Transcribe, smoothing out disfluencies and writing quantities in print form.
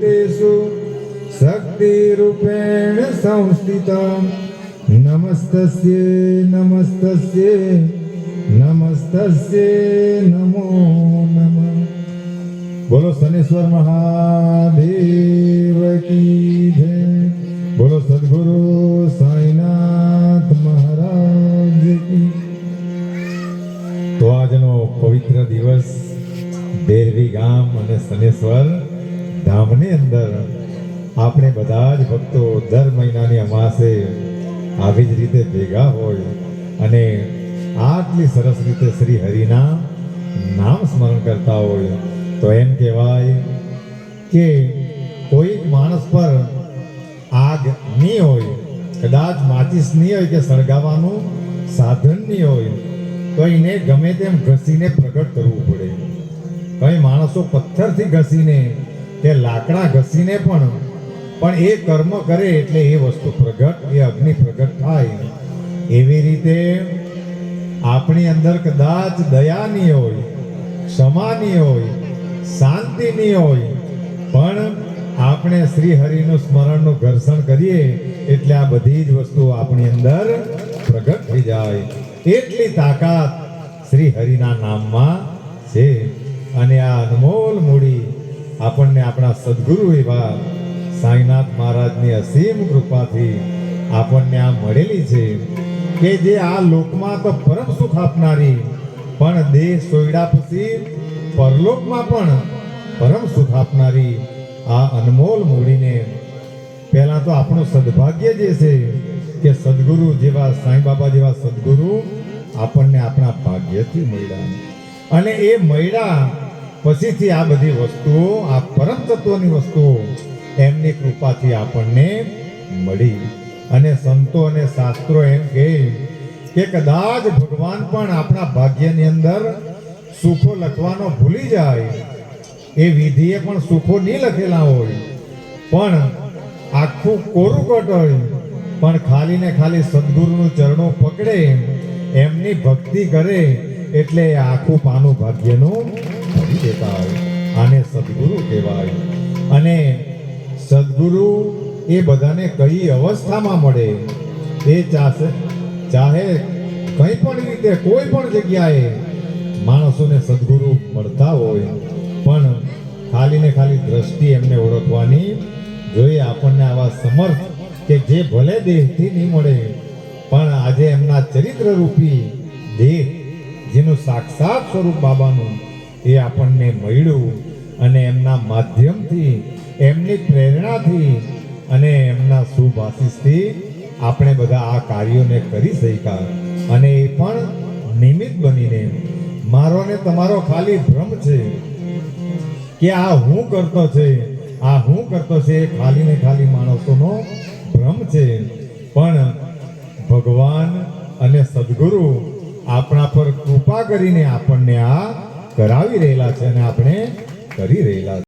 भूतेषु शक्तिरूपेण संस्थिता। नमस्तस्ये नमस्तस्ये नमस्तस्ये नमो नमः। बोलो शनेश्वर महादेव की जय। बोलो सद्गुरु साईनाथ महाराज की। तो આજનો પવિત્ર દિવસ બેરવી ગામ અને શનેશ્વર ધામની અંદર આપણે બધા જ ભક્તો દર મહિનાની અમાસે આવી જ રીતે ભેગા હોય અને આટલી સરસ રીતે શ્રી હરિના નામ સ્મરણ કરતા હોય તો એમ કહેવાય કે કોઈ માણસ પર આગ નહીં હોય, કદાચ માચીસ નહીં હોય કે સળગાવવાનું સાધન નહીં હોય તો એને ગમે તેમ ઘસીને પ્રગટ કરવું પડે. કઈ માણસો પથ્થરથી ઘસીને કે લાકડા ઘસીને પણ એ કર્મ કરે એટલે એ વસ્તુ પ્રગટ, એ અગ્નિ પ્રગટ થાય. એવી રીતે આપણી અંદર કદાચ દયા નહીં હોય, ક્ષમા નહીં હોય, શાંતિ નહીં હોય, પણ આપણે શ્રી હરિનું સ્મરણનું ઘર્ષણ કરીએ એટલે આ બધી જ વસ્તુ આપણી અંદર પ્રગટ થઈ જાય. એટલી તાકાત શ્રી હરિના નામમાં છે. અને આ અનમોલ મૂડી આપણને આપણા સદગુરુ એવા સાઈનાથ મહારાજની અસીમ કૃપાથી આપણને આ મળેલી છે કે જે આ લોકમાં તો પરમ સુખ આપનારી, પણ દેહ સોયડા પછી પરલોકમાં પણ પરમ સુખ આપનારી આ અનમોલ મૂડીને પહેલા તો આપણું સદભાગ્ય જે છે કે સદગુરુ જેવા સાંઈ બાબા જેવા સદગુરુ આપણને આપણા ભાગ્યથી મળ્યા. અને એ મળ્યા પછીથી આ બધી વસ્તુઓ, આ પરમ તત્વની વસ્તુઓ એમની કૃપાથી આપણને મળી. અને સંતો અને શાસ્ત્રો એમ કહે કે કદાચ ભગવાન પણ આપણા ભાગ્યની અંદર સુખો લખવાનો ભૂલી જાય, એ વિધિએ પણ સુખો નહીં લખેલા હોય, પણ આખું કોરું કટ હોય, પણ ખાલી ને ખાલી સદગુરુનું ચરણો પકડે, એમની ભક્તિ કરે એટલે આખું પાનું ભાગ્યનું ભરી દેતા હોય. આને સદગુરુ કહેવાય. અને સદગુરુ એ બધાને કઈ અવસ્થામાં મળે, એ ચાહે કંઈ પણ રીતે કોઈ પણ જગ્યાએ માણસોને સદગુરુ મળતા હોય, પણ ખાલી ને ખાલી દ્રષ્ટિ એમને ઓળખવાની જોઈએ. આપણને આવા સમર્થ કે જે ભલે દેહથી નહીં મળે, પણ આજે એમના ચરિત્ર રૂપી દેહ જેનું સાક્ષાત સ્વરૂપ બાબાનું એ આપણને મળ્યું. અને એમના માધ્યમથી, એમની પ્રેરણાથી અને એમના શુભ આશીષથી આપણે બધા આ કાર્યોને કરી શક્યા. અને એ પણ નિમિત્ત બનીને મારો ને તમારો ખાલી ભ્રમ છે કે આ હું કરતો છે, આ હું કરતો છે, એ ખાલી ને ખાલી માણસોનો ભ્રમ છે. પણ ભગવાન અને સદગુરુ આપણા પર કૃપા કરીને આપણને આ કરાવી રહેલા છે અને આપણે કરી રહેલા છે.